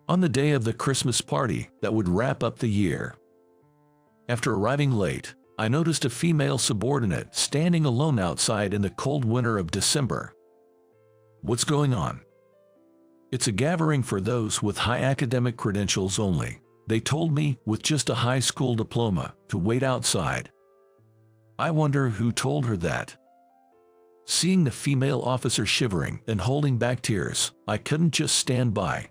On the day of the Christmas party that would wrap up the year. After arriving late, I noticed a female subordinate standing alone outside in the cold winter of December. What's going on? It's a gathering for those with high academic credentials only, they told me, with just a high school diploma, to wait outside. I wonder who told her that. Seeing the female officer shivering and holding back tears, I couldn't just stand by.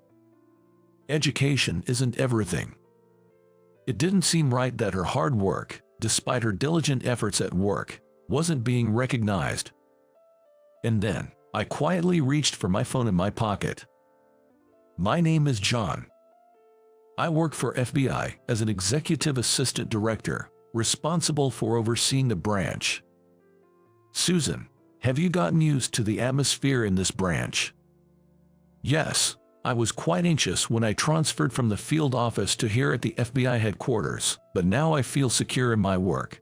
Education isn't everything. It didn't seem right that her hard work, despite her diligent efforts at work, wasn't being recognized. And then, I quietly reached for my phone in my pocket. My name is John. I work for FBI as an executive assistant director, responsible for overseeing the branch. Susan, have you gotten used to the atmosphere in this branch? Yes, I was quite anxious when I transferred from the field office to here at the FBI headquarters, but now I feel secure in my work.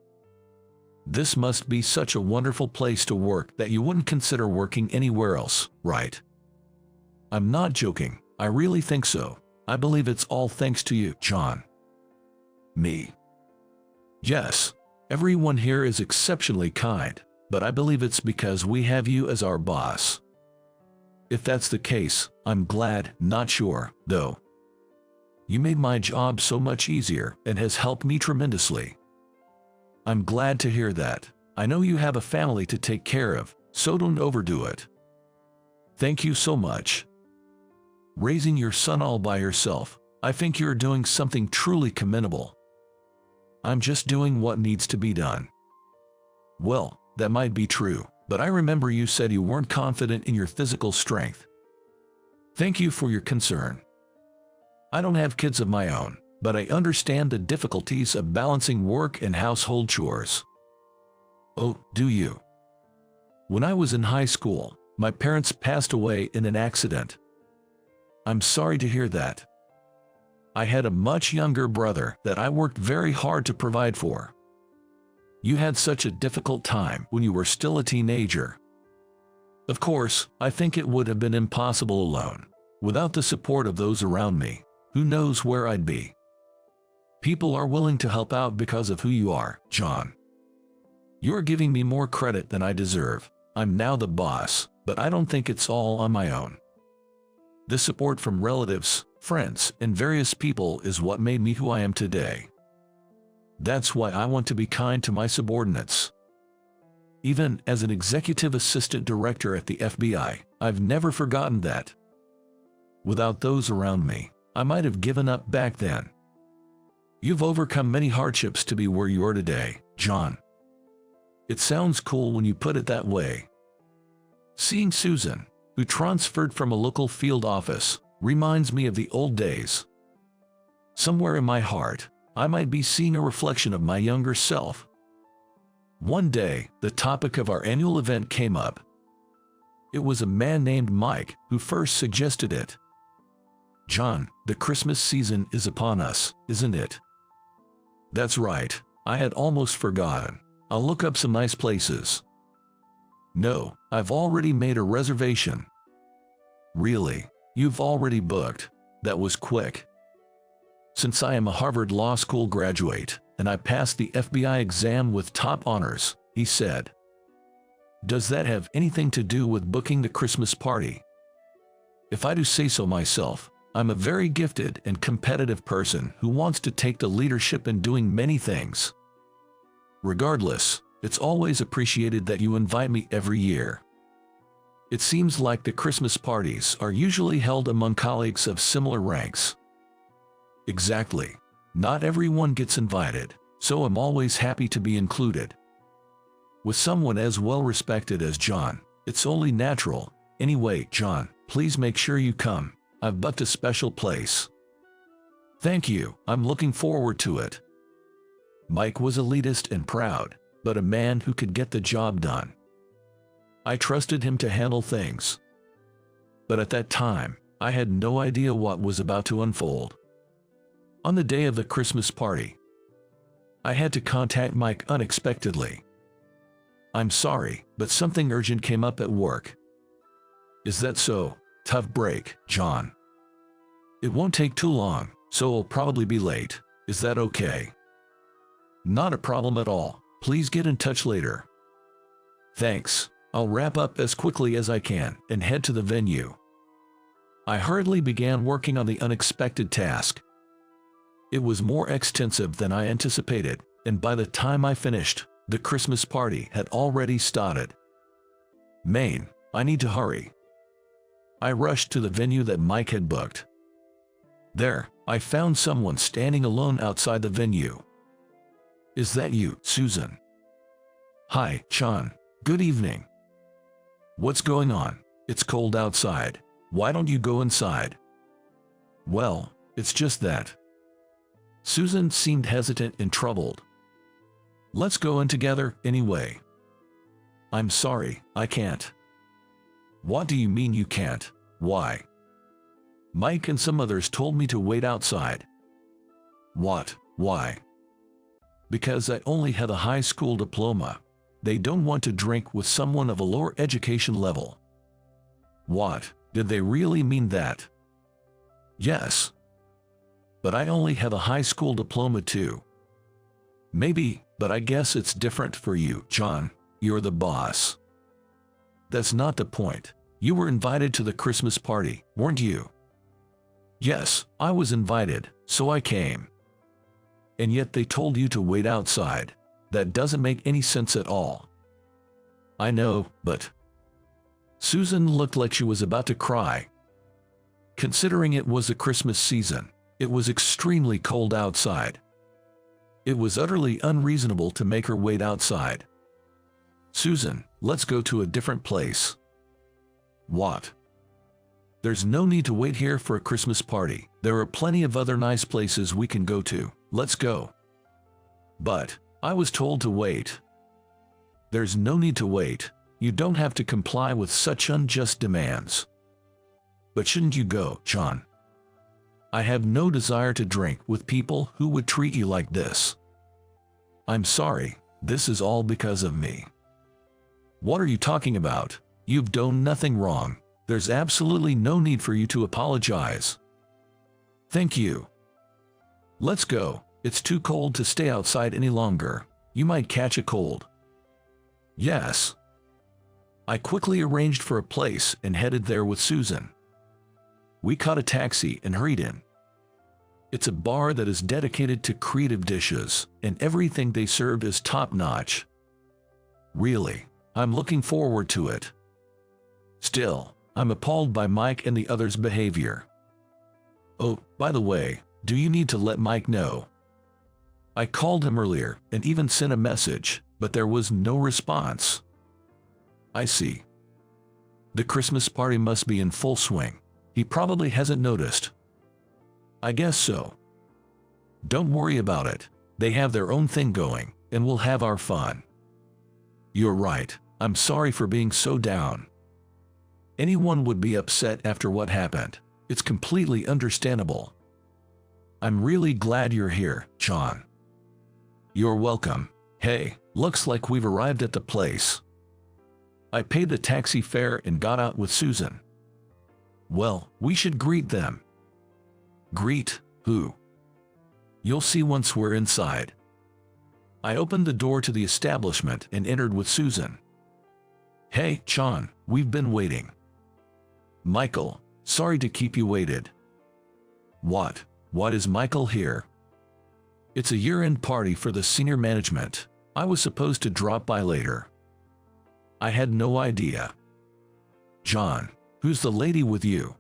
This must be such a wonderful place to work that you wouldn't consider working anywhere else, right? I'm not joking, I really think so. I believe it's all thanks to you, John. Me? Yes, everyone here is exceptionally kind, but I believe it's because we have you as our boss. If that's the case, I'm glad, not sure, though. You made my job so much easier and has helped me tremendously. I'm glad to hear that. I know you have a family to take care of, so don't overdo it. Thank you so much. Raising your son all by yourself, I think you're doing something truly commendable. I'm just doing what needs to be done. Well, that might be true, but I remember you said you weren't confident in your physical strength. Thank you for your concern. I don't have kids of my own, but I understand the difficulties of balancing work and household chores. Oh, do you? When I was in high school, my parents passed away in an accident. I'm sorry to hear that. I had a much younger brother that I worked very hard to provide for. You had such a difficult time when you were still a teenager. Of course, I think it would have been impossible alone. Without the support of those around me, who knows where I'd be. People are willing to help out because of who you are, John. You're giving me more credit than I deserve. I'm now the boss, but I don't think it's all on my own. The support from relatives, friends, and various people is what made me who I am today. That's why I want to be kind to my subordinates. Even as an executive assistant director at the FBI, I've never forgotten that. Without those around me, I might have given up back then. You've overcome many hardships to be where you are today, John. It sounds cool when you put it that way. Seeing Susan, who transferred from a local field office, reminds me of the old days. Somewhere in my heart, I might be seeing a reflection of my younger self. One day, the topic of our annual event came up. It was a man named Mike who first suggested it. John, the Christmas season is upon us, isn't it? That's right, I had almost forgotten. I'll look up some nice places. No, I've already made a reservation. Really? You've already booked? That was quick. Since I am a Harvard Law School graduate, and I passed the FBI exam with top honors, he said. Does that have anything to do with booking the Christmas party? If I do say so myself, I'm a very gifted and competitive person who wants to take the leadership in doing many things. Regardless, it's always appreciated that you invite me every year. It seems like the Christmas parties are usually held among colleagues of similar ranks. Exactly. Not everyone gets invited, so I'm always happy to be included. With someone as well respected as John, it's only natural. Anyway, John, please make sure you come. I've booked a special place. Thank you, I'm looking forward to it. Mike was elitist and proud, but a man who could get the job done. I trusted him to handle things. But at that time, I had no idea what was about to unfold. On the day of the Christmas party, I had to contact Mike unexpectedly. I'm sorry, but something urgent came up at work. Is that so? Tough break, John. It won't take too long, so I'll probably be late. Is that okay? Not a problem at all. Please get in touch later. Thanks. I'll wrap up as quickly as I can and head to the venue. I hurriedly began working on the unexpected task. It was more extensive than I anticipated, and by the time I finished, the Christmas party had already started. Man, I need to hurry. I rushed to the venue that Mike had booked. There, I found someone standing alone outside the venue. Is that you, Susan? Hi, Sean. Good evening. What's going on? It's cold outside. Why don't you go inside? Well, it's just that. Susan seemed hesitant and troubled. Let's go in together anyway. I'm sorry, I can't. What do you mean you can't? Why? Mike and some others told me to wait outside. What? Why? Because I only had a high school diploma. They don't want to drink with someone of a lower education level. What? Did they really mean that? Yes. But I only have a high school diploma too. Maybe, but I guess it's different for you, John. You're the boss. That's not the point. You were invited to the Christmas party, weren't you? Yes, I was invited, so I came. And yet they told you to wait outside. That doesn't make any sense at all. I know, but... Susan looked like she was about to cry. Considering it was the Christmas season, it was extremely cold outside. It was utterly unreasonable to make her wait outside. Susan, let's go to a different place. What? There's no need to wait here for a Christmas party. There are plenty of other nice places we can go to. Let's go. But, I was told to wait. There's no need to wait. You don't have to comply with such unjust demands. But shouldn't you go, John? I have no desire to drink with people who would treat you like this. I'm sorry, this is all because of me. What are you talking about? You've done nothing wrong. There's absolutely no need for you to apologize. Thank you. Let's go. It's too cold to stay outside any longer. You might catch a cold. Yes. I quickly arranged for a place and headed there with Susan. We caught a taxi and hurried in. It's a bar that is dedicated to creative dishes, and everything they serve is top-notch. Really, I'm looking forward to it. Still, I'm appalled by Mike and the others' behavior. Oh, by the way, do you need to let Mike know? I called him earlier and even sent a message, but there was no response. I see. The Christmas party must be in full swing. He probably hasn't noticed. I guess so. Don't worry about it. They have their own thing going, and we'll have our fun. You're right. I'm sorry for being so down. Anyone would be upset after what happened. It's completely understandable. I'm really glad you're here, John. You're welcome. Hey, looks like we've arrived at the place. I paid the taxi fare and got out with Susan. Well, we should greet them. Greet who? You'll see once we're inside. I opened the door to the establishment and entered with Susan. Hey, John, we've been waiting. Michael, sorry to keep you waited. What is Michael here? It's a year-end party for the senior management. I was supposed to drop by later. I had no idea. John, who's the lady with you?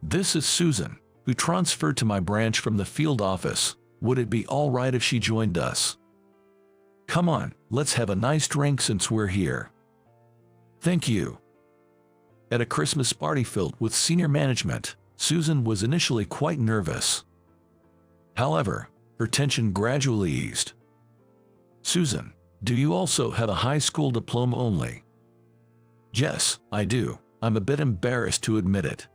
This is Susan, who transferred to my branch from the field office. Would it be all right if she joined us? Come on, let's have a nice drink since we're here. Thank you. At a Christmas party filled with senior management, Susan was initially quite nervous. However, her tension gradually eased. Susan, do you also have a high school diploma only? Yes, I do. I'm a bit embarrassed to admit it.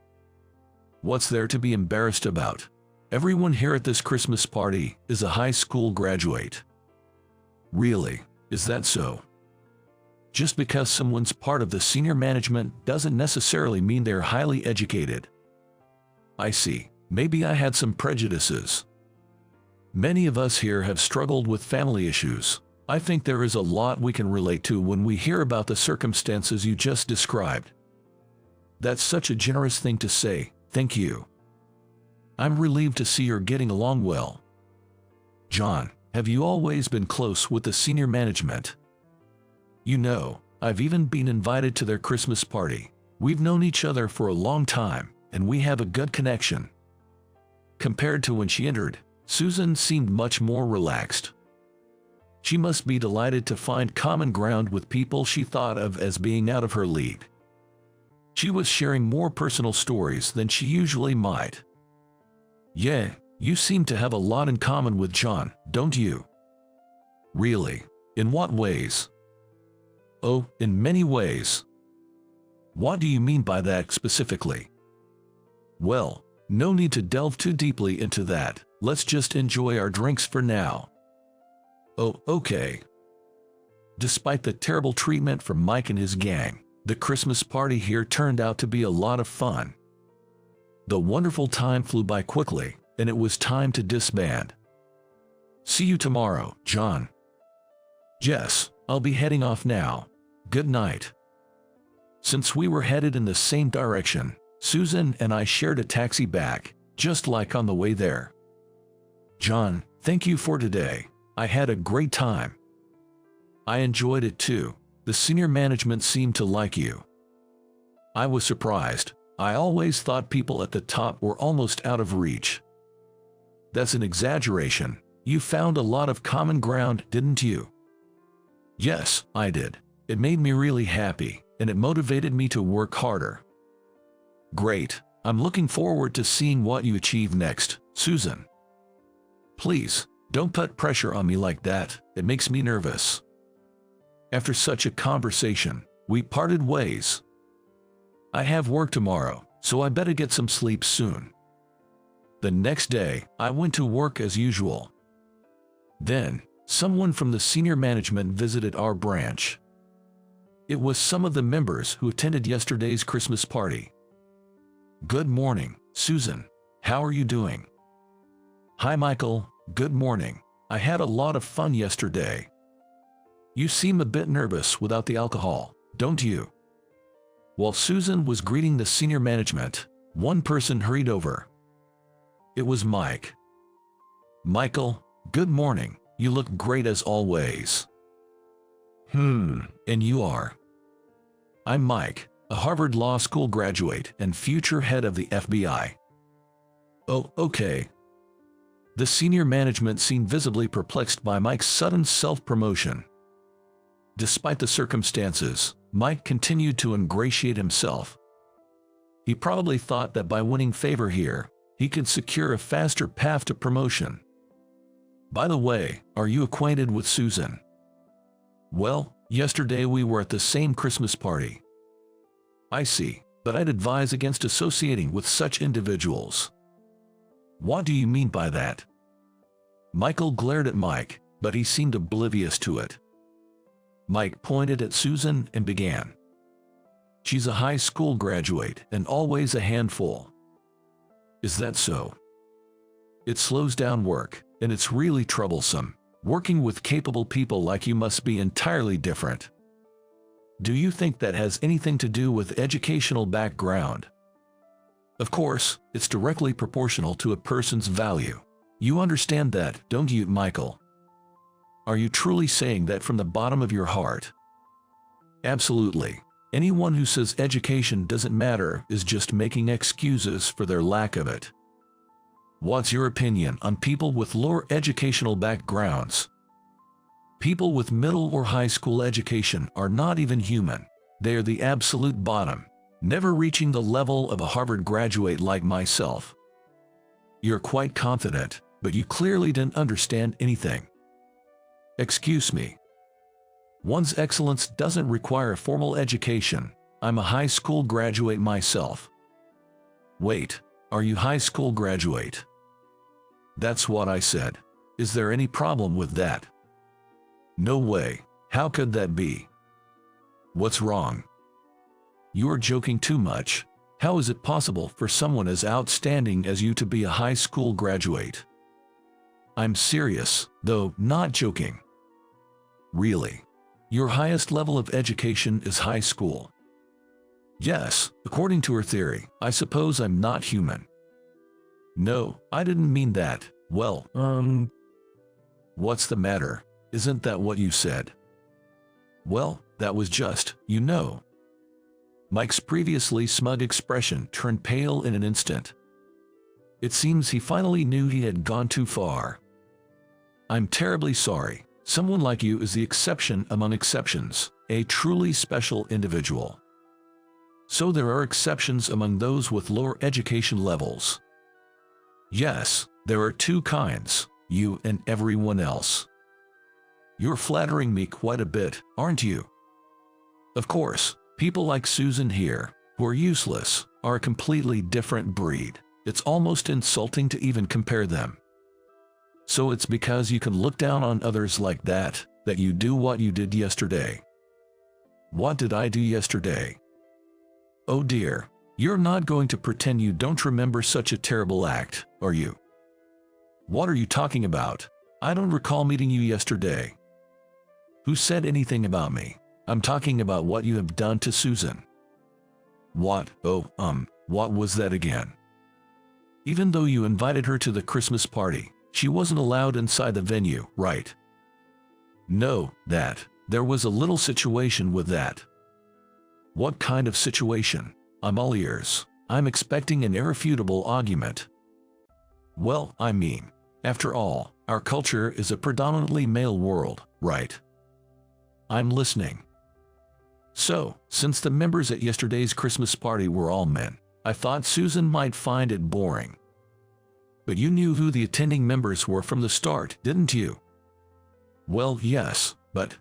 What's there to be embarrassed about? Everyone here at this Christmas party is a high school graduate. Really, is that so? Just because someone's part of the senior management doesn't necessarily mean they're highly educated. I see. Maybe I had some prejudices. Many of us here have struggled with family issues. I think there is a lot we can relate to when we hear about the circumstances you just described. That's such a generous thing to say, thank you. I'm relieved to see you're getting along well. John, have you always been close with the senior management? You know, I've even been invited to their Christmas party. We've known each other for a long time, and we have a good connection. Compared to when she entered, Susan seemed much more relaxed. She must be delighted to find common ground with people she thought of as being out of her league. She was sharing more personal stories than she usually might. Yeah, you seem to have a lot in common with John, don't you? Really? In what ways? Oh, in many ways. What do you mean by that specifically? Well, no need to delve too deeply into that. Let's just enjoy our drinks for now. Oh, okay. Despite the terrible treatment from Mike and his gang, the Christmas party here turned out to be a lot of fun. The wonderful time flew by quickly, and it was time to disband. See you tomorrow, John. Jess, I'll be heading off now. Good night. Since we were headed in the same direction, Susan and I shared a taxi back, just like on the way there. John, thank you for today. I had a great time. I enjoyed it too. The senior management seemed to like you. I was surprised. I always thought people at the top were almost out of reach. That's an exaggeration. You found a lot of common ground, didn't you? Yes, I did. It made me really happy, and it motivated me to work harder. Great. I'm looking forward to seeing what you achieve next, Susan. Please, don't put pressure on me like that. It makes me nervous. After such a conversation, we parted ways. I have work tomorrow, so I better get some sleep soon. The next day, I went to work as usual. Then, someone from the senior management visited our branch. It was some of the members who attended yesterday's Christmas party. Good morning, Susan. How are you doing? Hi, Michael. Good morning. I had a lot of fun yesterday. You seem a bit nervous without the alcohol, don't you? While Susan was greeting the senior management, one person hurried over. It was Mike. Michael, good morning. You look great as always. And you are? I'm Mike, a Harvard Law School graduate and future head of the FBI. Oh, okay. The senior management seemed visibly perplexed by Mike's sudden self-promotion. Despite the circumstances, Mike continued to ingratiate himself. He probably thought that by winning favor here, he could secure a faster path to promotion. By the way, are you acquainted with Susan? Well, yesterday we were at the same Christmas party. I see, but I'd advise against associating with such individuals. What do you mean by that? Michael glared at Mike, but he seemed oblivious to it. Mike pointed at Susan and began. She's a high school graduate and always a handful. Is that so? It slows down work, and it's really troublesome. Working with capable people like you must be entirely different. Do you think that has anything to do with educational background? Of course, it's directly proportional to a person's value. You understand that, don't you, Michael? Are you truly saying that from the bottom of your heart? Absolutely. Anyone who says education doesn't matter is just making excuses for their lack of it. What's your opinion on people with lower educational backgrounds? People with middle or high school education are not even human. They are the absolute bottom, never reaching the level of a Harvard graduate like myself. You're quite confident, but you clearly didn't understand anything. Excuse me. One's excellence doesn't require a formal education. I'm a high school graduate myself. Wait, are you high school graduate? That's what I said. Is there any problem with that? No way. How could that be? What's wrong? You're joking too much. How is it possible for someone as outstanding as you to be a high school graduate? I'm serious, though not joking. Really? Your highest level of education is high school? Yes, according to her theory, I suppose I'm not human. No, I didn't mean that. Well, what's the matter? Isn't that what you said? Well, that was just, you know. Mike's previously smug expression turned pale in an instant. It seems he finally knew he had gone too far. I'm terribly sorry. Someone like you is the exception among exceptions, a truly special individual. So there are exceptions among those with lower education levels. Yes, there are two kinds, you and everyone else. You're flattering me quite a bit, aren't you? Of course, people like Susan here, who are useless, are a completely different breed. It's almost insulting to even compare them. So it's because you can look down on others like that, that you do what you did yesterday. What did I do yesterday? Oh dear, you're not going to pretend you don't remember such a terrible act, are you? What are you talking about? I don't recall meeting you yesterday. Who said anything about me? I'm talking about what you have done to Susan. What? Oh, what was that again? Even though you invited her to the Christmas party, she wasn't allowed inside the venue, right? No, there was a little situation with that. What kind of situation? I'm all ears. I'm expecting an irrefutable argument. Well, I mean, after all, our culture is a predominantly male world, right? I'm listening. So, since the members at yesterday's Christmas party were all men, I thought Susan might find it boring. But you knew who the attending members were from the start, didn't you? Well, yes, but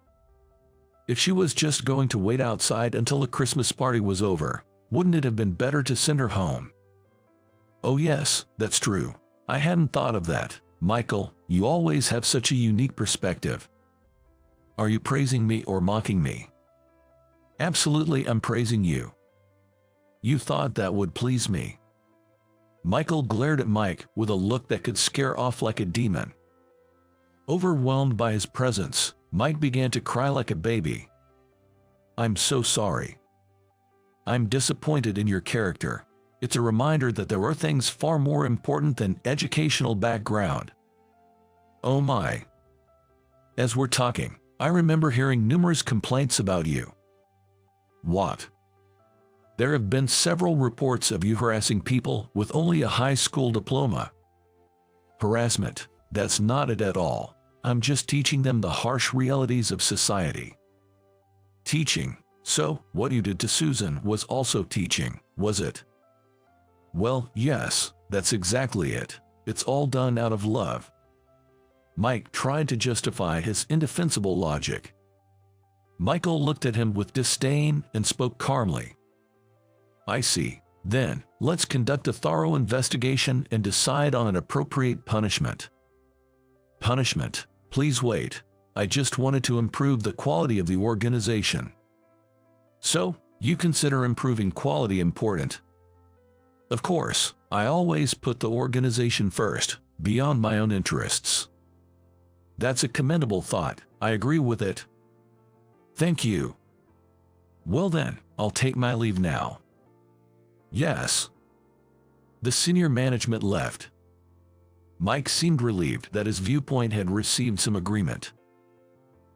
if she was just going to wait outside until the Christmas party was over, wouldn't it have been better to send her home? Oh yes, that's true. I hadn't thought of that. Michael, you always have such a unique perspective. Are you praising me or mocking me? Absolutely, I'm praising you. You thought that would please me. Michael glared at Mike with a look that could scare off like a demon. Overwhelmed by his presence, Mike began to cry like a baby. I'm so sorry. I'm disappointed in your character. It's a reminder that there are things far more important than educational background. Oh my. As we're talking, I remember hearing numerous complaints about you. What? There have been several reports of you harassing people with only a high school diploma. Harassment, that's not it at all. I'm just teaching them the harsh realities of society. Teaching? So, what you did to Susan was also teaching, was it? Well, yes, that's exactly it. It's all done out of love. Mike tried to justify his indefensible logic. Michael looked at him with disdain and spoke calmly. I see. Then, let's conduct a thorough investigation and decide on an appropriate punishment. Punishment? Please wait. I just wanted to improve the quality of the organization. So, you consider improving quality important? Of course, I always put the organization first, beyond my own interests. That's a commendable thought. I agree with it. Thank you. Well then, I'll take my leave now. Yes. The senior management left. Mike seemed relieved that his viewpoint had received some agreement.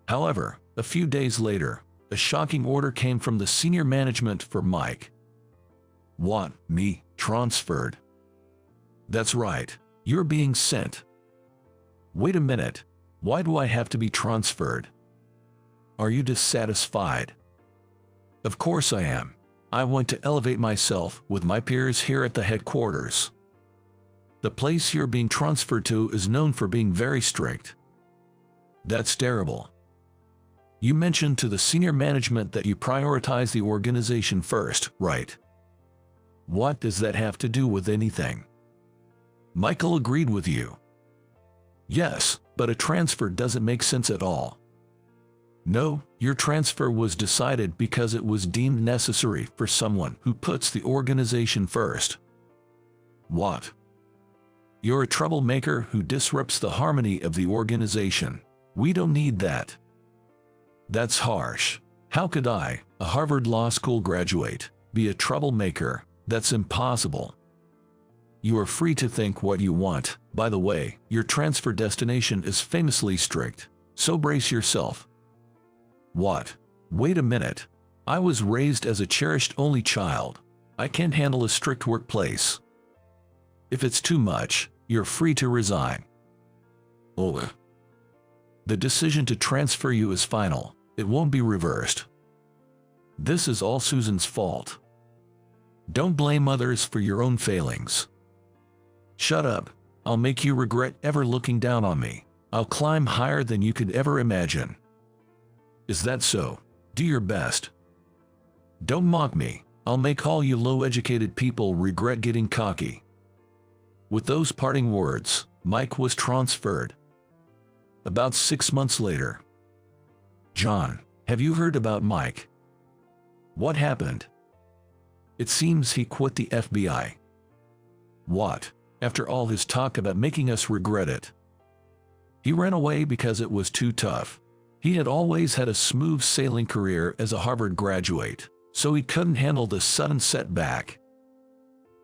However, a few days later, a shocking order came from the senior management for Mike. What? Me? Transferred? That's right. You're being sent. Wait a minute. Why do I have to be transferred? Are you dissatisfied? Of course I am. I want to elevate myself with my peers here at the headquarters. The place you're being transferred to is known for being very strict. That's terrible. You mentioned to the senior management that you prioritize the organization first, right? What does that have to do with anything? Michael agreed with you. Yes, but a transfer doesn't make sense at all. No, your transfer was decided because it was deemed necessary for someone who puts the organization first. What? You're a troublemaker who disrupts the harmony of the organization. We don't need that. That's harsh. How could I, a Harvard Law School graduate, be a troublemaker? That's impossible. You are free to think what you want. By the way, your transfer destination is famously strict, so brace yourself. What? Wait a minute. I was raised as a cherished only child. I can't handle a strict workplace. If it's too much, you're free to resign. Oh. The decision to transfer you is final. It won't be reversed. This is all Susan's fault. Don't blame others for your own failings. Shut up. I'll make you regret ever looking down on me. I'll climb higher than you could ever imagine. Is that so? Do your best. Don't mock me. I'll make all you low-educated people regret getting cocky. With those parting words, Mike was transferred. About 6 months later. John, have you heard about Mike? What happened? It seems he quit the FBI. What? After all his talk about making us regret it. He ran away because it was too tough. He had always had a smooth sailing career as a Harvard graduate, so he couldn't handle the sudden setback.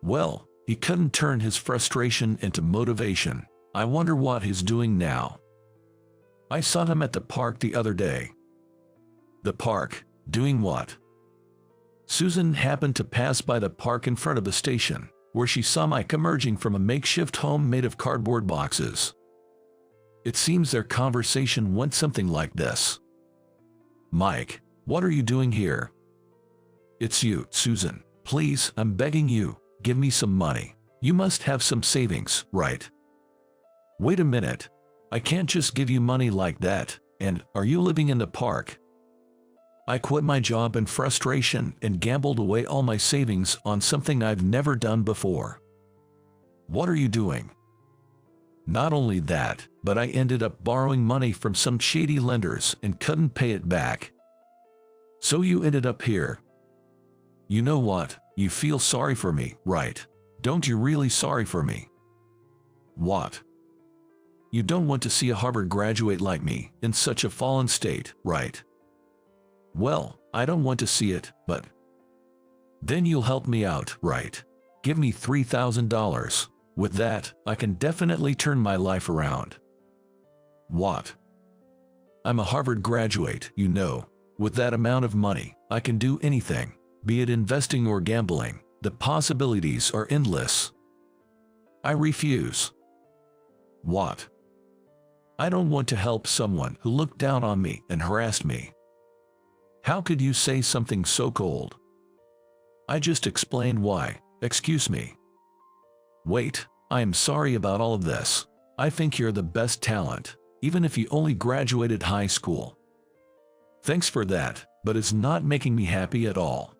Well, he couldn't turn his frustration into motivation. I wonder what he's doing now. I saw him at the park the other day. The park? Doing what? Susan happened to pass by the park in front of the station, where she saw Mike emerging from a makeshift home made of cardboard boxes. It seems their conversation went something like this. Mike, what are you doing here? It's you, Susan. Please, I'm begging you, give me some money. You must have some savings, right? Wait a minute. I can't just give you money like that. And, are you living in the park? I quit my job in frustration and gambled away all my savings on something I've never done before. What are you doing? Not only that, but I ended up borrowing money from some shady lenders and couldn't pay it back. So you ended up here. You know what? You feel sorry for me, right? Don't you really sorry for me? What? You don't want to see a Harvard graduate like me in such a fallen state, right? Well, I don't want to see it, but then you'll help me out, right? Give me $3,000. With that, I can definitely turn my life around. What? I'm a Harvard graduate, you know. With that amount of money, I can do anything, be it investing or gambling. The possibilities are endless. I refuse. What? I don't want to help someone who looked down on me and harassed me. How could you say something so cold? I just explained why. Excuse me. Wait, I am sorry about all of this. I think you're the best talent, even if you only graduated high school. Thanks for that, but it's not making me happy at all.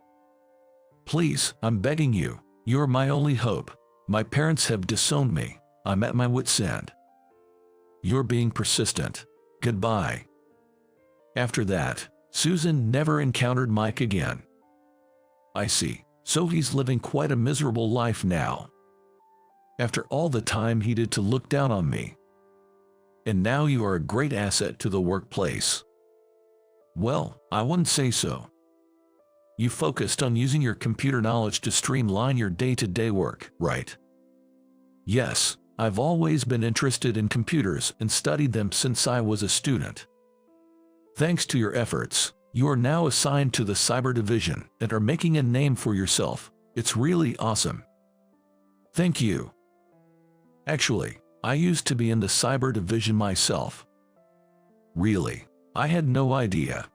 Please, I'm begging you. You're my only hope. My parents have disowned me. I'm at my wit's end. You're being persistent. Goodbye. After that, Susan never encountered Mike again. I see. So he's living quite a miserable life now. After all the time he did to look down on me. And now you are a great asset to the workplace. Well, I wouldn't say so. You focused on using your computer knowledge to streamline your day-to-day work, right? Yes, I've always been interested in computers and studied them since I was a student. Thanks to your efforts, you are now assigned to the cyber division and are making a name for yourself. It's really awesome. Thank you. Actually, I used to be in the cyber division myself. Really? I had no idea.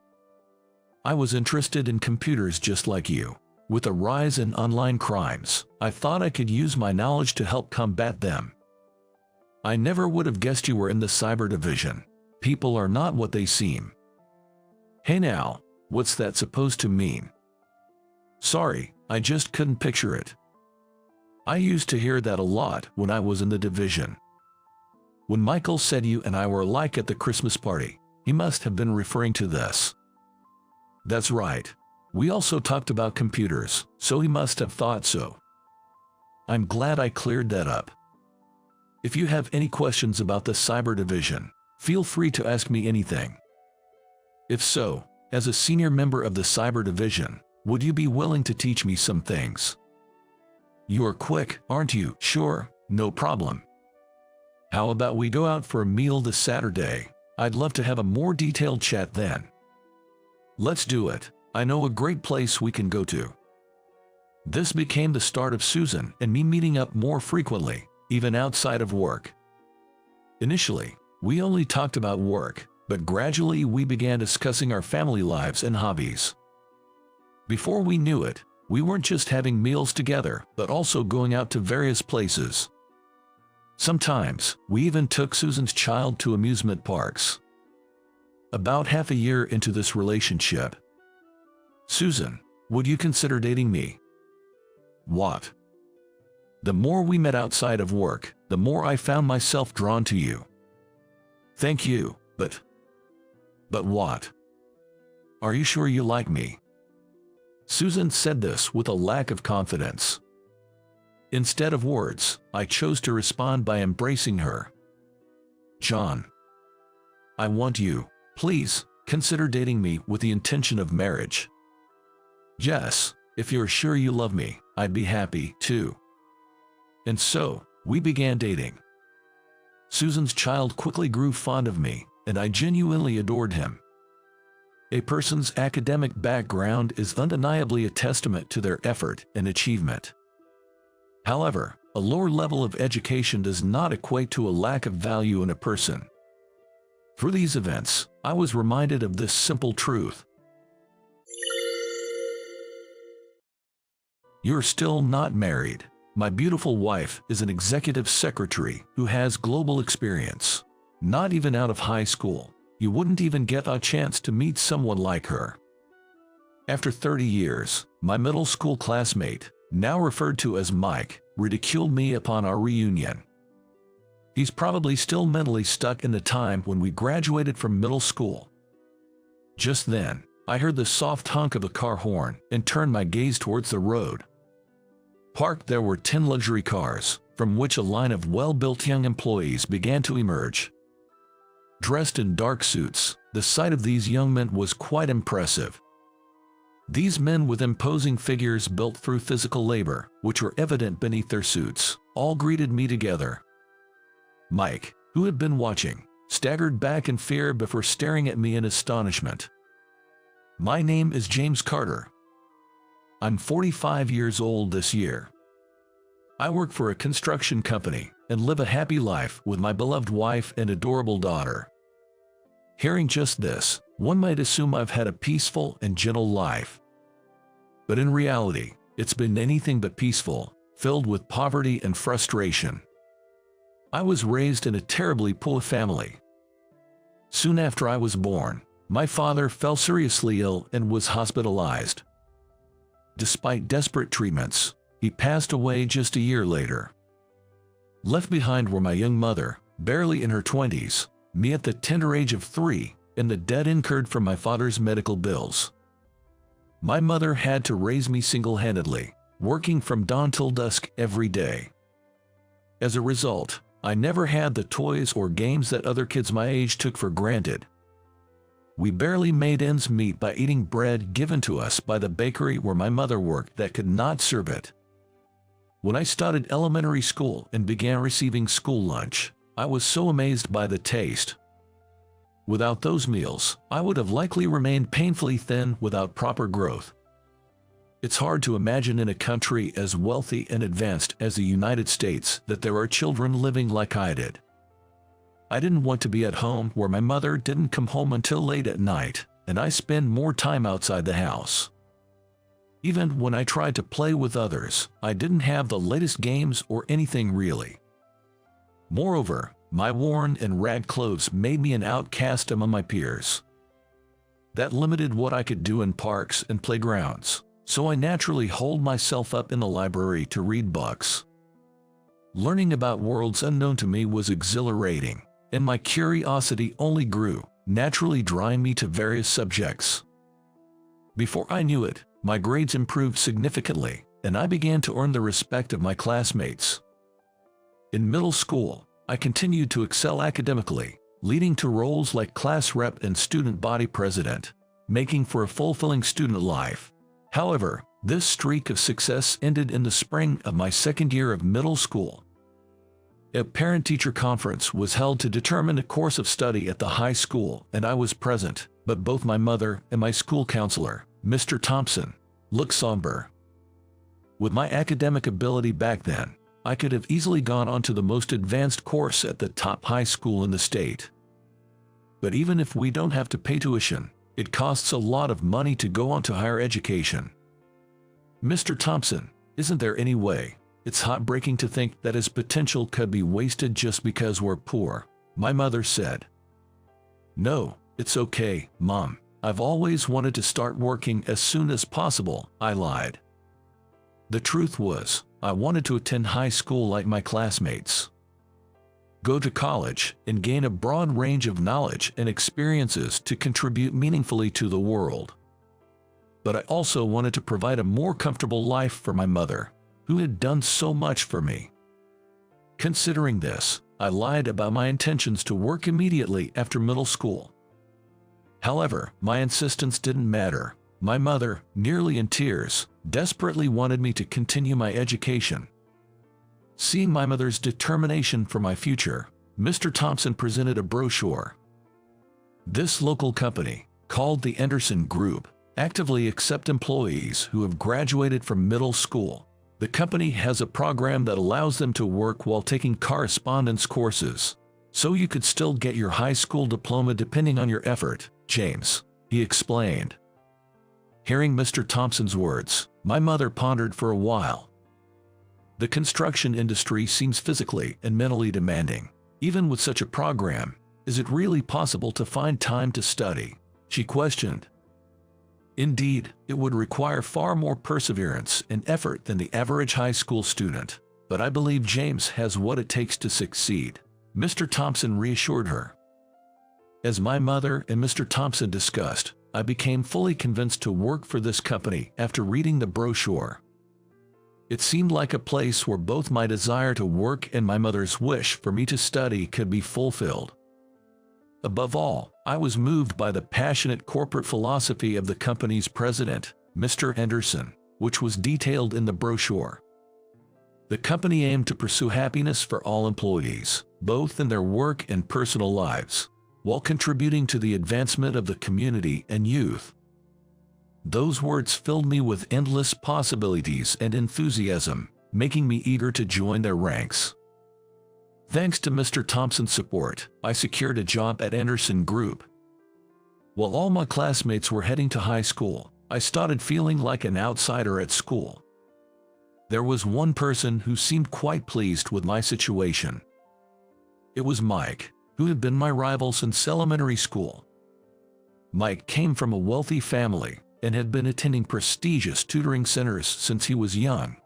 I was interested in computers just like you. With a rise in online crimes, I thought I could use my knowledge to help combat them. I never would have guessed you were in the cyber division. People are not what they seem. Hey now, what's that supposed to mean? Sorry, I just couldn't picture it. I used to hear that a lot when I was in the division. When Michael said you and I were alike at the Christmas party, He must have been referring to this. That's right. We also talked about computers, so he must have thought so. I'm glad I cleared that up. If you have any questions about the cyber division, feel free to ask me anything. If so, as a senior member of the cyber division, would you be willing to teach me some things? You are quick, aren't you? Sure, no problem. How about we go out for a meal this Saturday? I'd love to have a more detailed chat then. Let's do it. I know a great place we can go to. This became the start of Susan and me meeting up more frequently, even outside of work. Initially, we only talked about work, but gradually we began discussing our family lives and hobbies. Before we knew it, we weren't just having meals together, but also going out to various places. Sometimes, we even took Susan's child to amusement parks. About half a year into this relationship. Susan, would you consider dating me? What? The more we met outside of work, the more I found myself drawn to you. Thank you, but what? Are you sure you like me? Susan said this with a lack of confidence. Instead of words, I chose to respond by embracing her. John, I want you. Please, consider dating me with the intention of marriage. Yes, if you're sure you love me, I'd be happy too. And so, we began dating. Susan's child quickly grew fond of me, and I genuinely adored him. A person's academic background is undeniably a testament to their effort and achievement. However, a lower level of education does not equate to a lack of value in a person. Through these events, I was reminded of this simple truth. You're still not married. My beautiful wife is an executive secretary who has global experience. Not even out of high school. You wouldn't even get a chance to meet someone like her. After 30 years, my middle school classmate, now referred to as Mike, ridiculed me upon our reunion. He's probably still mentally stuck in the time when we graduated from middle school. Just then, I heard the soft honk of a car horn and turned my gaze towards the road. Parked there were 10 luxury cars, from which a line of well-built young employees began to emerge. Dressed in dark suits, the sight of these young men was quite impressive. These men with imposing figures built through physical labor, which were evident beneath their suits, all greeted me together. Mike, who had been watching, staggered back in fear before staring at me in astonishment. My name is James Carter. I'm 45 years old this year. I work for a construction company and live a happy life with my beloved wife and adorable daughter. Hearing just this, one might assume I've had a peaceful and gentle life. But in reality, it's been anything but peaceful, filled with poverty and frustration. I was raised in a terribly poor family. Soon after I was born, my father fell seriously ill and was hospitalized. Despite desperate treatments, he passed away just a year later. Left behind were my young mother, barely in her 20s, me at the tender age of 3, and the debt incurred from my father's medical bills. My mother had to raise me single-handedly, working from dawn till dusk every day. As a result, I never had the toys or games that other kids my age took for granted. We barely made ends meet by eating bread given to us by the bakery where my mother worked that could not serve it. When I started elementary school and began receiving school lunch, I was so amazed by the taste. Without those meals, I would have likely remained painfully thin without proper growth. It's hard to imagine in a country as wealthy and advanced as the United States that there are children living like I did. I didn't want to be at home where my mother didn't come home until late at night, and I spend more time outside the house. Even when I tried to play with others, I didn't have the latest games or anything really. Moreover, my worn and ragged clothes made me an outcast among my peers. That limited what I could do in parks and playgrounds, so I naturally holed myself up in the library to read books. Learning about worlds unknown to me was exhilarating, and my curiosity only grew, naturally drawing me to various subjects. Before I knew it, my grades improved significantly, and I began to earn the respect of my classmates. In middle school, I continued to excel academically, leading to roles like class rep and student body president, making for a fulfilling student life. However, this streak of success ended in the spring of my second year of middle school. A parent-teacher conference was held to determine a course of study at the high school, and I was present, but both my mother and my school counselor, Mr. Thompson, looked somber. With my academic ability back then, I could have easily gone on to the most advanced course at the top high school in the state. But even if we don't have to pay tuition, it costs a lot of money to go on to higher education. Mr. Thompson, isn't there any way? It's heartbreaking to think that his potential could be wasted just because we're poor, my mother said. No, it's okay, Mom. I've always wanted to start working as soon as possible, I lied. The truth was, I wanted to attend high school like my classmates, go to college, and gain a broad range of knowledge and experiences to contribute meaningfully to the world. But I also wanted to provide a more comfortable life for my mother, who had done so much for me. Considering this, I lied about my intentions to work immediately after middle school. However, my insistence didn't matter. My mother, nearly in tears, desperately wanted me to continue my education. Seeing my mother's determination for my future, Mr. Thompson presented a brochure. This local company, called the Anderson Group, actively accepts employees who have graduated from middle school. The company has a program that allows them to work while taking correspondence courses, so you could still get your high school diploma depending on your effort, James, he explained. Hearing Mr. Thompson's words, my mother pondered for a while. The construction industry seems physically and mentally demanding. Even with such a program, is it really possible to find time to study? She questioned. Indeed, it would require far more perseverance and effort than the average high school student, but I believe James has what it takes to succeed, Mr. Thompson reassured her. As my mother and Mr. Thompson discussed, I became fully convinced to work for this company after reading the brochure. It seemed like a place where both my desire to work and my mother's wish for me to study could be fulfilled. Above all, I was moved by the passionate corporate philosophy of the company's president, Mr. Anderson, which was detailed in the brochure. The company aimed to pursue happiness for all employees, both in their work and personal lives, while contributing to the advancement of the community and youth. Those words filled me with endless possibilities and enthusiasm, making me eager to join their ranks. Thanks to Mr. Thompson's support, I secured a job at Anderson Group. While all my classmates were heading to high school, I started feeling like an outsider at school. There was one person who seemed quite pleased with my situation. It was Mike, who had been my rival since elementary school. Mike came from a wealthy family and had been attending prestigious tutoring centers since he was young.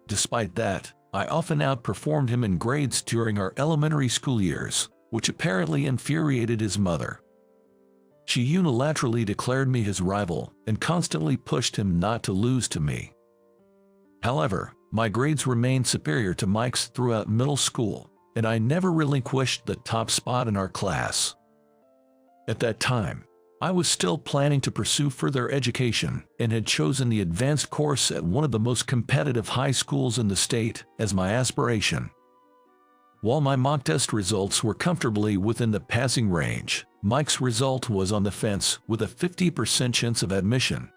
Despite that, I often outperformed him in grades during our elementary school years, which apparently infuriated his mother. She unilaterally declared me his rival and constantly pushed him not to lose to me. However, my grades remained superior to Mike's throughout middle school, and I never relinquished the top spot in our class. At that time, I was still planning to pursue further education and had chosen the advanced course at one of the most competitive high schools in the state as my aspiration. While my mock test results were comfortably within the passing range, Mike's result was on the fence with a 50% chance of admission.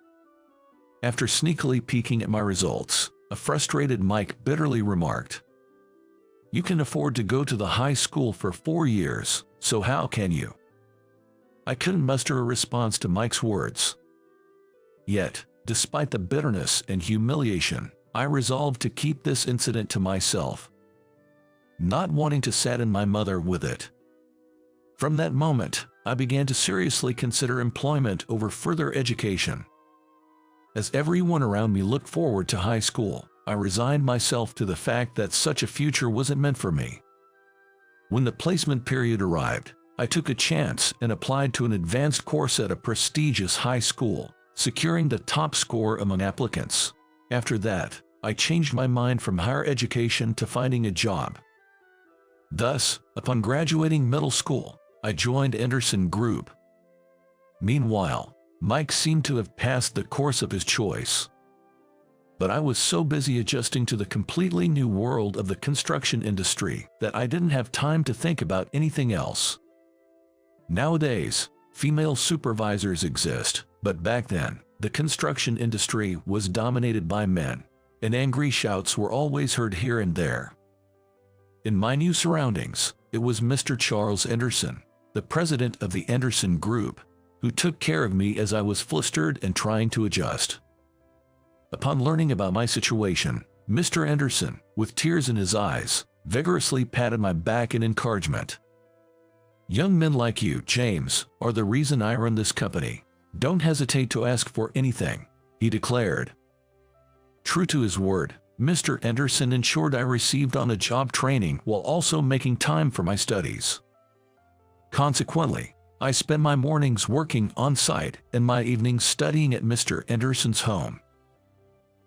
After sneakily peeking at my results, a frustrated Mike bitterly remarked, "You can afford to go to the high school for 4 years, so how can you?" I couldn't muster a response to Mike's words. Yet, despite the bitterness and humiliation, I resolved to keep this incident to myself, not wanting to sadden my mother with it. From that moment, I began to seriously consider employment over further education. As everyone around me looked forward to high school, I resigned myself to the fact that such a future wasn't meant for me. When the placement period arrived, I took a chance and applied to an advanced course at a prestigious high school, securing the top score among applicants. After that, I changed my mind from higher education to finding a job. Thus, upon graduating middle school, I joined Anderson Group. Meanwhile, Mike seemed to have passed the course of his choice. But I was so busy adjusting to the completely new world of the construction industry that I didn't have time to think about anything else. Nowadays, female supervisors exist, but back then, the construction industry was dominated by men, and angry shouts were always heard here and there. In my new surroundings, it was Mr. Charles Anderson, the president of the Anderson Group, who took care of me as I was flustered and trying to adjust. Upon learning about my situation, Mr. Anderson, with tears in his eyes, vigorously patted my back in encouragement. "Young men like you, James, are the reason I run this company. Don't hesitate to ask for anything," he declared. True to his word, Mr. Anderson ensured I received on-the-job training while also making time for my studies. Consequently, I spent my mornings working on-site and my evenings studying at Mr. Anderson's home.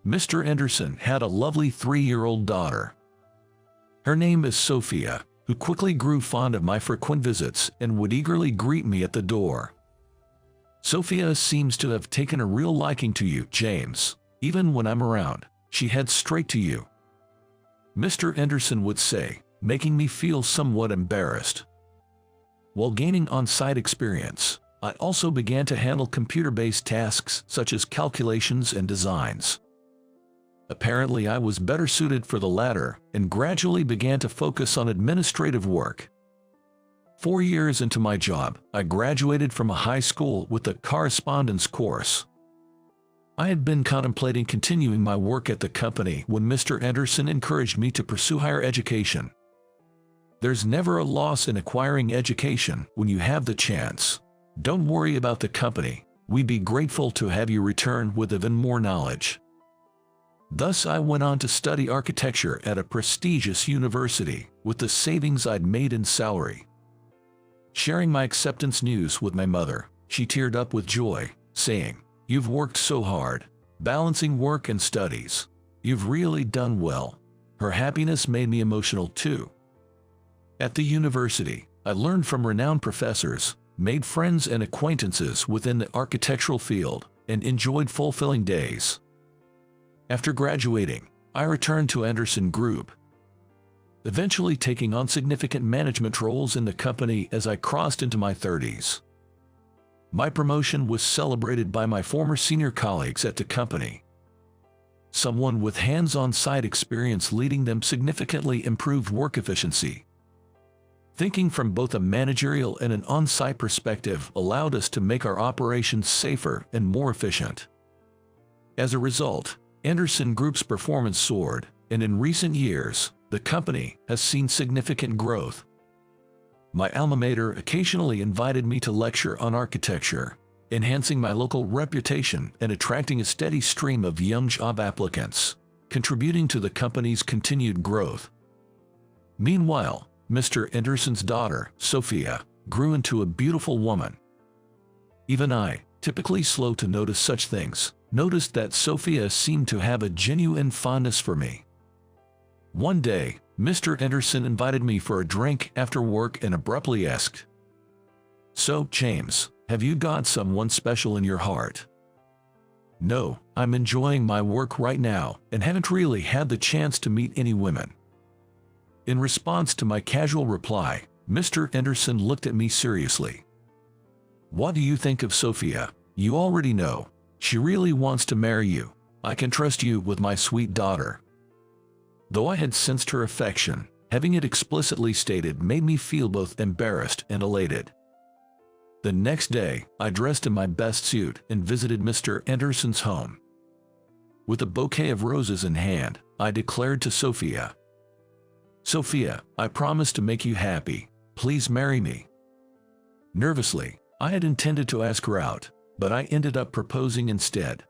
Mr. Anderson had a lovely 3-year-old daughter. Her name is Sophia, who quickly grew fond of my frequent visits and would eagerly greet me at the door. "Sophia seems to have taken a real liking to you, James. Even when I'm around, she heads straight to you," Mr. Anderson would say, making me feel somewhat embarrassed. While gaining on-site experience, I also began to handle computer-based tasks such as calculations and designs. Apparently, I was better suited for the latter and gradually began to focus on administrative work. 4 years into my job, I graduated from a high school with a correspondence course. I had been contemplating continuing my work at the company when Mr. Anderson encouraged me to pursue higher education. There's never a loss in acquiring education when you have the chance. Don't worry about the company. We'd be grateful to have you return with even more knowledge. Thus, I went on to study architecture at a prestigious university with the savings I'd made in salary. Sharing my acceptance news with my mother, she teared up with joy, saying, "You've worked so hard, balancing work and studies. You've really done well." Her happiness made me emotional too. At the university, I learned from renowned professors, made friends and acquaintances within the architectural field, and enjoyed fulfilling days. After graduating, I returned to Anderson Group, eventually taking on significant management roles in the company as I crossed into my 30s. My promotion was celebrated by my former senior colleagues at the company. Someone with hands-on site experience leading them significantly improved work efficiency. Thinking from both a managerial and an on-site perspective allowed us to make our operations safer and more efficient. As a result, Anderson Group's performance soared, and in recent years, the company has seen significant growth. My alma mater occasionally invited me to lecture on architecture, enhancing my local reputation and attracting a steady stream of young job applicants, contributing to the company's continued growth. Meanwhile, Mr. Anderson's daughter, Sophia, grew into a beautiful woman. Even I, typically slow to notice such things, noticed that Sophia seemed to have a genuine fondness for me. One day, Mr. Anderson invited me for a drink after work and abruptly asked, "So, James, have you got someone special in your heart?" "No, I'm enjoying my work right now and haven't really had the chance to meet any women." In response to my casual reply, Mr. Anderson looked at me seriously. "What do you think of Sophia? You already know. She really wants to marry you. I can trust you with my sweet daughter." Though I had sensed her affection, having it explicitly stated made me feel both embarrassed and elated. The next day, I dressed in my best suit and visited Mr. Anderson's home. With a bouquet of roses in hand, I declared to Sophia, "Sophia, I promise to make you happy. Please marry me." Nervously, I had intended to ask her out, but I ended up proposing instead.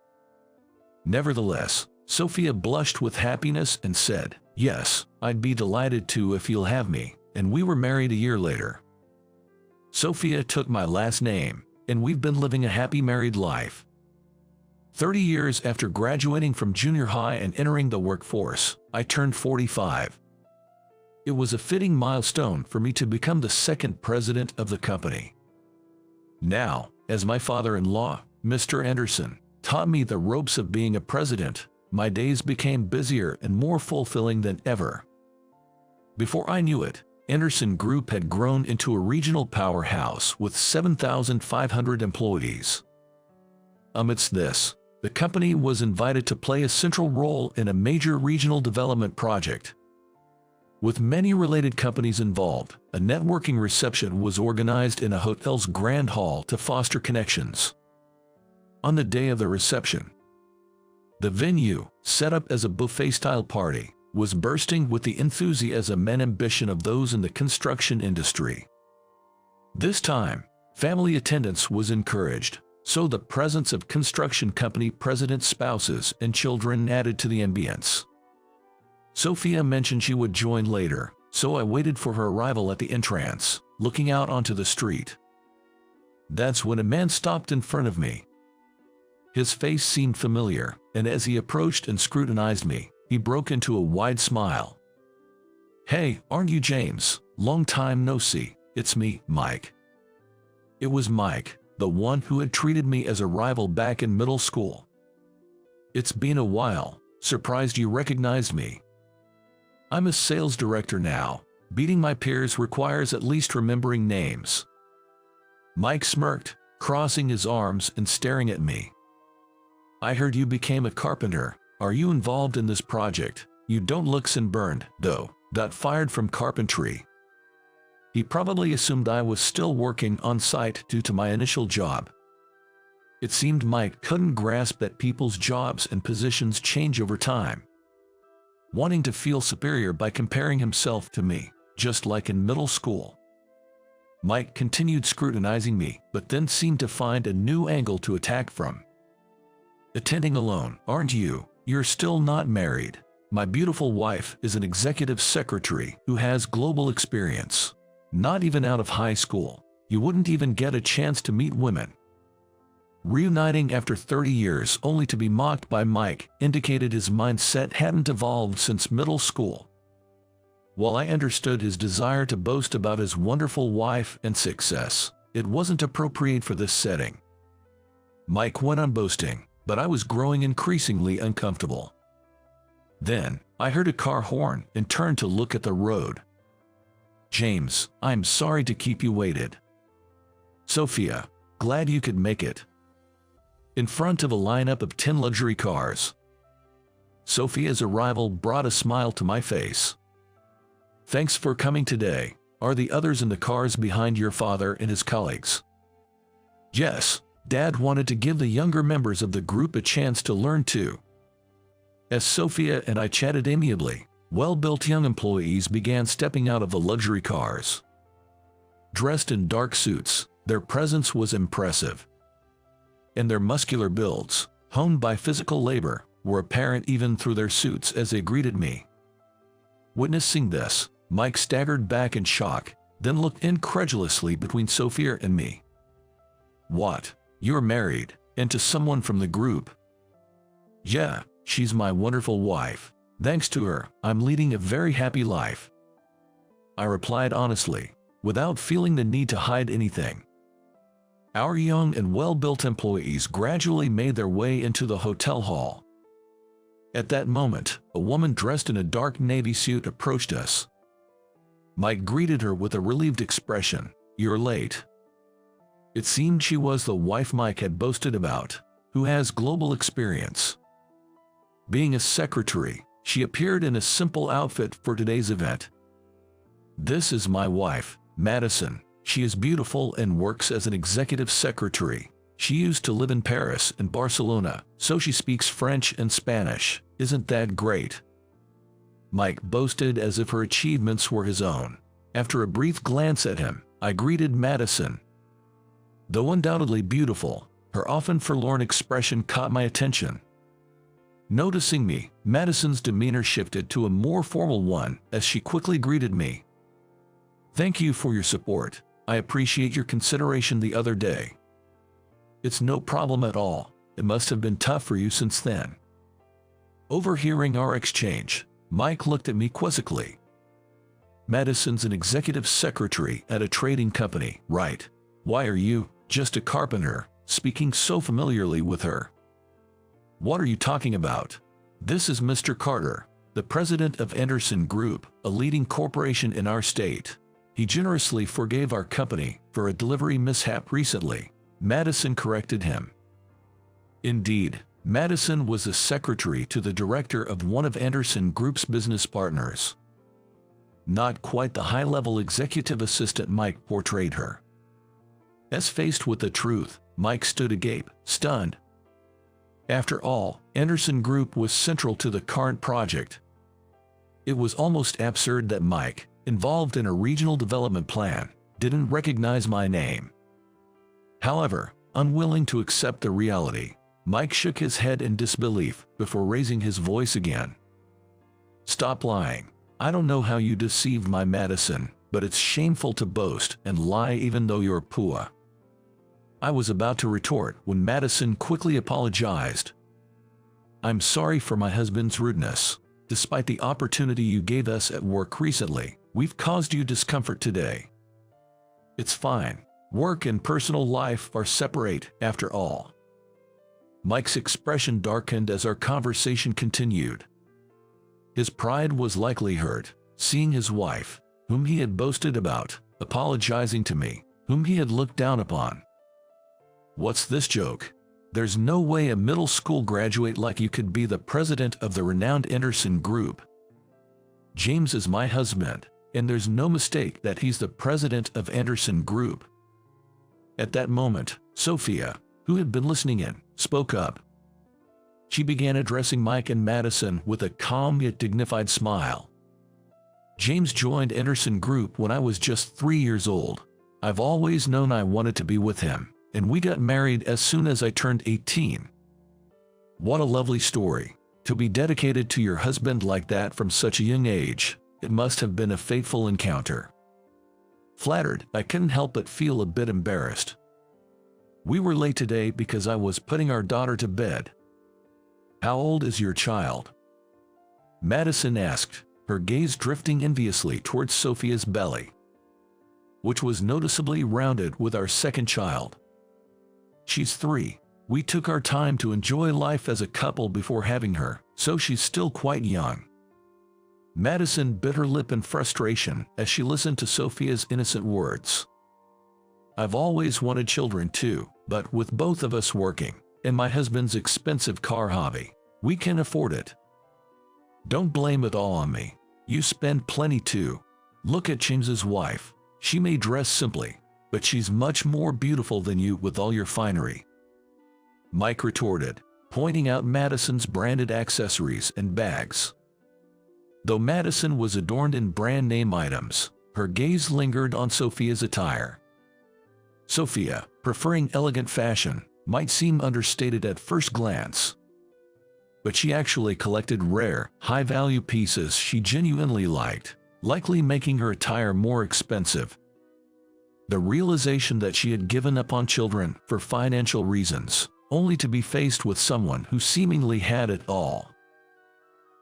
Nevertheless, Sophia blushed with happiness and said, "Yes, I'd be delighted to if you'll have me," and we were married a year later. Sophia took my last name, and we've been living a happy married life. 30 years after graduating from junior high and entering the workforce, I turned 45. It was a fitting milestone for me to become the second president of the company. Now, as my father-in-law, Mr. Anderson, taught me the ropes of being a president, my days became busier and more fulfilling than ever. Before I knew it, Anderson Group had grown into a regional powerhouse with 7,500 employees. Amidst this, the company was invited to play a central role in a major regional development project. With many related companies involved, a networking reception was organized in a hotel's grand hall to foster connections. On the day of the reception, the venue, set up as a buffet-style party, was bursting with the enthusiasm and ambition of those in the construction industry. This time, family attendance was encouraged, so the presence of construction company presidents' spouses and children added to the ambience. Sophia mentioned she would join later, so I waited for her arrival at the entrance, looking out onto the street. That's when a man stopped in front of me. His face seemed familiar, and as he approached and scrutinized me, he broke into a wide smile. "Hey, aren't you James? Long time no see. It's me, Mike." It was Mike, the one who had treated me as a rival back in middle school. "It's been a while. Surprised you recognized me. I'm a sales director now. Beating my peers requires at least remembering names." Mike smirked, crossing his arms and staring at me. "I heard you became a carpenter. Are you involved in this project? You don't look sunburned, though." Got fired from carpentry. He probably assumed I was still working on site due to my initial job. It seemed Mike couldn't grasp that people's jobs and positions change over time. Wanting to feel superior by comparing himself to me, just like in middle school. Mike continued scrutinizing me, but then seemed to find a new angle to attack from. "Attending alone, aren't you? You're still not married. My beautiful wife is an executive secretary who has global experience. Not even out of high school. You wouldn't even get a chance to meet women." Reuniting after 30 years only to be mocked by Mike indicated his mindset hadn't evolved since middle school. While I understood his desire to boast about his wonderful wife and success, it wasn't appropriate for this setting. Mike went on boasting, but I was growing increasingly uncomfortable. Then, I heard a car horn and turned to look at the road. "James, I'm sorry to keep you waited." "Sophia, glad you could make it." In front of a lineup of 10 luxury cars, Sophia's arrival brought a smile to my face. "Thanks for coming today. Are the others in the cars behind your father and his colleagues?" "Yes, Dad wanted to give the younger members of the group a chance to learn too." As Sophia and I chatted amiably, well-built young employees began stepping out of the luxury cars. Dressed in dark suits, their presence was impressive. And their muscular builds, honed by physical labor, were apparent even through their suits as they greeted me. Witnessing this, Mike staggered back in shock, then looked incredulously between Sophia and me. "What? You're married, and to someone from the group?" "Yeah. She's my wonderful wife. Thanks to her, I'm leading a very happy life," I replied honestly, without feeling the need to hide anything. Our young and well-built employees gradually made their way into the hotel hall. At that moment, a woman dressed in a dark navy suit approached us. Mike greeted her with a relieved expression. "You're late." It seemed she was the wife Mike had boasted about, who has global experience. Being a secretary, she appeared in a simple outfit for today's event. "This is my wife, Madison. She is beautiful and works as an executive secretary. She used to live in Paris and Barcelona, so she speaks French and Spanish. Isn't that great?" Mike boasted as if her achievements were his own. After a brief glance at him, I greeted Madison. Though undoubtedly beautiful, her often forlorn expression caught my attention. Noticing me, Madison's demeanor shifted to a more formal one as she quickly greeted me. "Thank you for your support. I appreciate your consideration the other day. It's no problem at all. It must have been tough for you since then. Overhearing our exchange, Mike looked at me quizzically. Madison's an executive secretary at a trading company, right? Why are you, just a carpenter, speaking so familiarly with her? What are you talking about? This is Mr. Carter, the president of Anderson Group, a leading corporation in our state. He generously forgave our company for a delivery mishap recently. Madison corrected him. Indeed, Madison was the secretary to the director of one of Anderson Group's business partners. Not quite the high-level executive assistant Mike portrayed her. As faced with the truth, Mike stood agape, stunned. After all, Anderson Group was central to the current project. It was almost absurd that Mike, involved in a regional development plan, didn't recognize my name. However, unwilling to accept the reality, Mike shook his head in disbelief before raising his voice again. Stop lying. I don't know how you deceived my Madison, but it's shameful to boast and lie even though you're poor. I was about to retort when Madison quickly apologized. I'm sorry for my husband's rudeness. Despite the opportunity you gave us at work recently, we've caused you discomfort today. It's fine. Work and personal life are separate, after all. Mike's expression darkened as our conversation continued. His pride was likely hurt, seeing his wife, whom he had boasted about, apologizing to me, whom he had looked down upon. What's this joke? There's no way a middle school graduate like you could be the president of the renowned Anderson Group. James is my husband, and there's no mistake that he's the president of Anderson Group. At that moment, Sophia, who had been listening in, spoke up. She began addressing Mike and Madison with a calm yet dignified smile. James joined Anderson Group when I was just 3 years old. I've always known I wanted to be with him, and we got married as soon as I turned 18. What a lovely story. To be dedicated to your husband like that from such a young age, it must have been a fateful encounter. Flattered, I couldn't help but feel a bit embarrassed. We were late today because I was putting our daughter to bed. How old is your child? Madison asked, her gaze drifting enviously towards Sophia's belly, which was noticeably rounded with our second child. She's 3. We took our time to enjoy life as a couple before having her, so she's still quite young. Madison bit her lip in frustration as she listened to Sophia's innocent words. I've always wanted children too, but with both of us working, and my husband's expensive car hobby, we can afford it. Don't blame it all on me. You spend plenty too. Look at James's wife. She may dress simply, but she's much more beautiful than you with all your finery. Mike retorted, pointing out Madison's branded accessories and bags. Though Madison was adorned in brand name items, her gaze lingered on Sophia's attire. Sophia, preferring elegant fashion, might seem understated at first glance, but she actually collected rare, high-value pieces she genuinely liked, likely making her attire more expensive. The realization that she had given up on children for financial reasons, only to be faced with someone who seemingly had it all,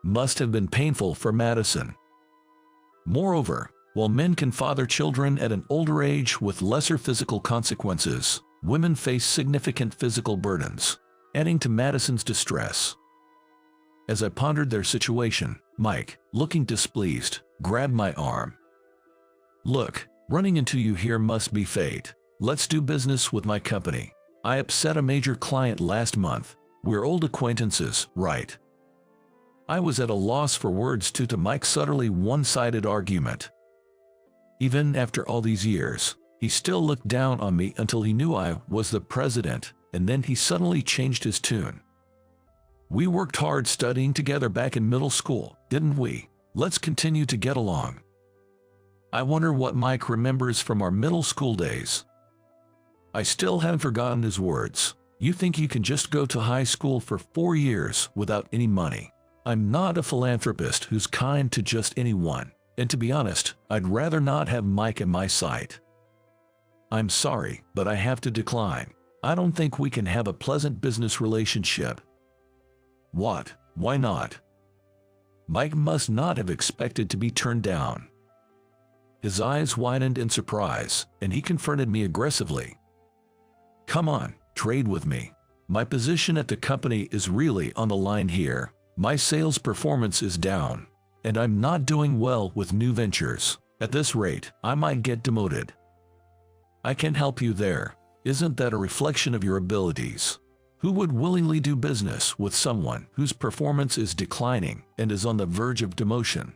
must have been painful for Madison. Moreover, while men can father children at an older age with lesser physical consequences, women face significant physical burdens, adding to Madison's distress. As I pondered their situation, Mike, looking displeased, grabbed my arm. Look, running into you here must be fate. Let's do business with my company. I upset a major client last month. We're old acquaintances, right? I was at a loss for words to Mike's utterly one-sided argument. Even after all these years, he still looked down on me until he knew I was the president, and then he suddenly changed his tune. We worked hard studying together back in middle school, didn't we? Let's continue to get along. I wonder what Mike remembers from our middle school days. I still haven't forgotten his words. You think you can just go to high school for 4 years without any money? I'm not a philanthropist who's kind to just anyone. And to be honest, I'd rather not have Mike in my sight. I'm sorry, but I have to decline. I don't think we can have a pleasant business relationship. What? Why not? Mike must not have expected to be turned down. His eyes widened in surprise, and he confronted me aggressively. Come on, trade with me. My position at the company is really on the line here. My sales performance is down, and I'm not doing well with new ventures. At this rate, I might get demoted. I can help you there. Isn't that a reflection of your abilities? Who would willingly do business with someone whose performance is declining and is on the verge of demotion?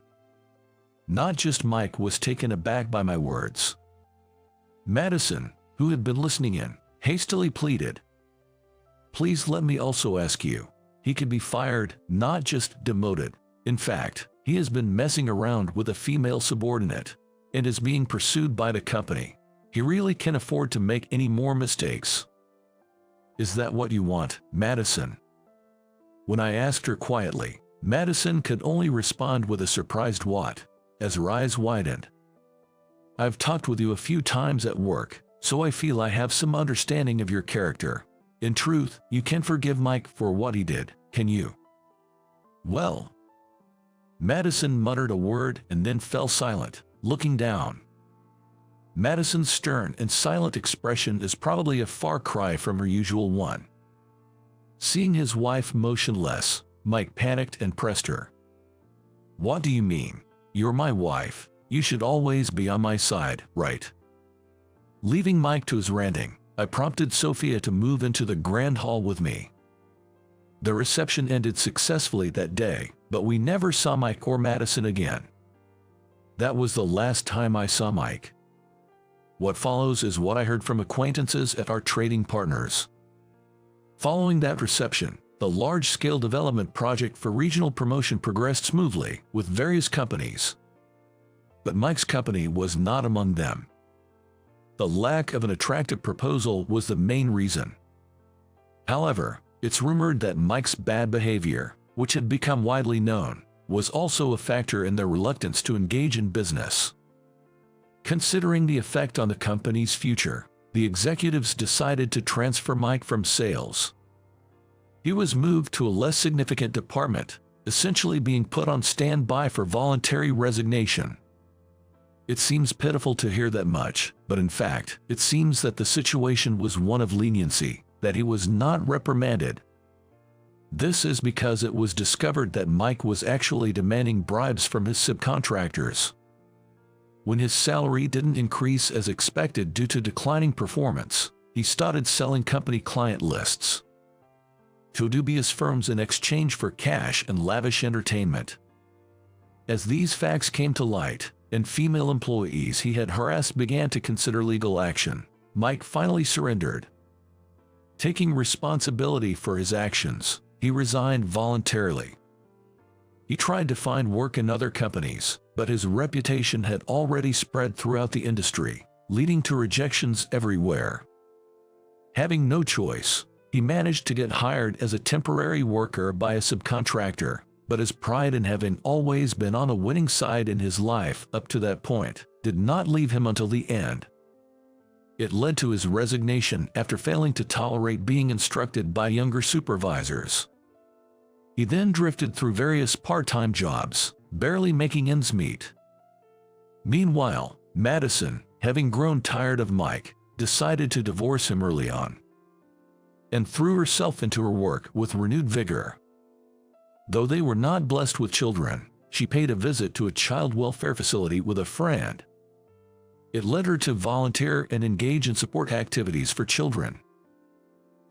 Not just Mike was taken aback by my words. Madison, who had been listening in, hastily pleaded. Please let me also ask you. He could be fired, not just demoted. In fact, he has been messing around with a female subordinate and is being pursued by the company. He really can't afford to make any more mistakes. Is that what you want, Madison? When I asked her quietly, Madison could only respond with a surprised what, as her eyes widened. I've talked with you a few times at work, so I feel I have some understanding of your character. In truth, you can forgive Mike for what he did, can you? Well. Madison muttered a word and then fell silent, looking down. Madison's stern and silent expression is probably a far cry from her usual one. Seeing his wife motionless, Mike panicked and pressed her. What do you mean? You're my wife. You should always be on my side, right? Leaving Mike to his ranting, I prompted Sophia to move into the grand hall with me. The reception ended successfully that day, but we never saw Mike or Madison again. That was the last time I saw Mike. What follows is what I heard from acquaintances at our trading partners. Following that reception, the large-scale development project for regional promotion progressed smoothly with various companies. But Mike's company was not among them. The lack of an attractive proposal was the main reason. However, it's rumored that Mike's bad behavior, which had become widely known, was also a factor in their reluctance to engage in business. Considering the effect on the company's future, the executives decided to transfer Mike from sales. He was moved to a less significant department, essentially being put on standby for voluntary resignation. It seems pitiful to hear that much, but in fact, it seems that the situation was one of leniency, that he was not reprimanded. This is because it was discovered that Mike was actually demanding bribes from his subcontractors. When his salary didn't increase as expected due to declining performance, he started selling company client lists to dubious firms in exchange for cash and lavish entertainment. As these facts came to light, and female employees he had harassed began to consider legal action, Mike finally surrendered. Taking responsibility for his actions, he resigned voluntarily. He tried to find work in other companies, but his reputation had already spread throughout the industry, leading to rejections everywhere. Having no choice, he managed to get hired as a temporary worker by a subcontractor, but his pride in having always been on the winning side in his life up to that point did not leave him until the end. It led to his resignation after failing to tolerate being instructed by younger supervisors. He then drifted through various part-time jobs, barely making ends meet. Meanwhile, Madison, having grown tired of Mike, decided to divorce him early on, and threw herself into her work with renewed vigor. Though they were not blessed with children, she paid a visit to a child welfare facility with a friend. It led her to volunteer and engage in support activities for children.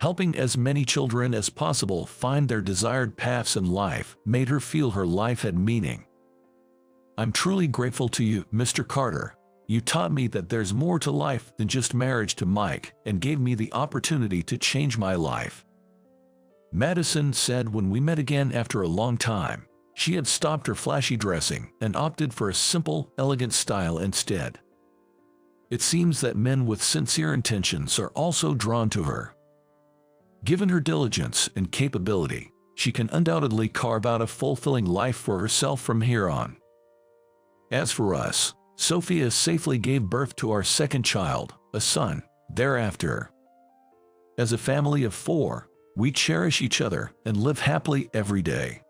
Helping as many children as possible find their desired paths in life made her feel her life had meaning. I'm truly grateful to you, Mr. Carter. You taught me that there's more to life than just marriage to Mike and gave me the opportunity to change my life. Madison said when we met again after a long time. She had stopped her flashy dressing and opted for a simple, elegant style instead. It seems that men with sincere intentions are also drawn to her. Given her diligence and capability, she can undoubtedly carve out a fulfilling life for herself from here on. As for us, Sophia safely gave birth to our second child, a son, thereafter. As a family of 4, we cherish each other and live happily every day.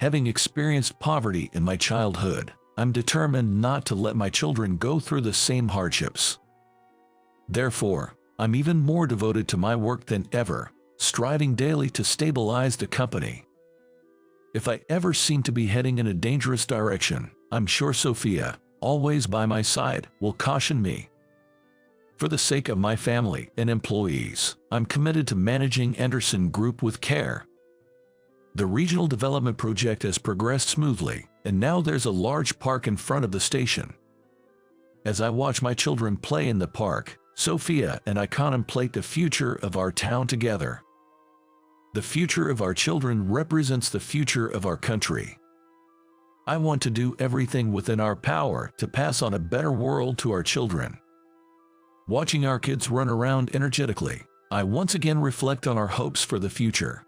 Having experienced poverty in my childhood, I'm determined not to let my children go through the same hardships. Therefore, I'm even more devoted to my work than ever, striving daily to stabilize the company. If I ever seem to be heading in a dangerous direction, I'm sure Sophia, always by my side, will caution me. For the sake of my family and employees, I'm committed to managing Anderson Group with care. The regional development project has progressed smoothly, and now there's a large park in front of the station. As I watch my children play in the park, Sophia and I contemplate the future of our town together. The future of our children represents the future of our country. I want to do everything within our power to pass on a better world to our children. Watching our kids run around energetically, I once again reflect on our hopes for the future.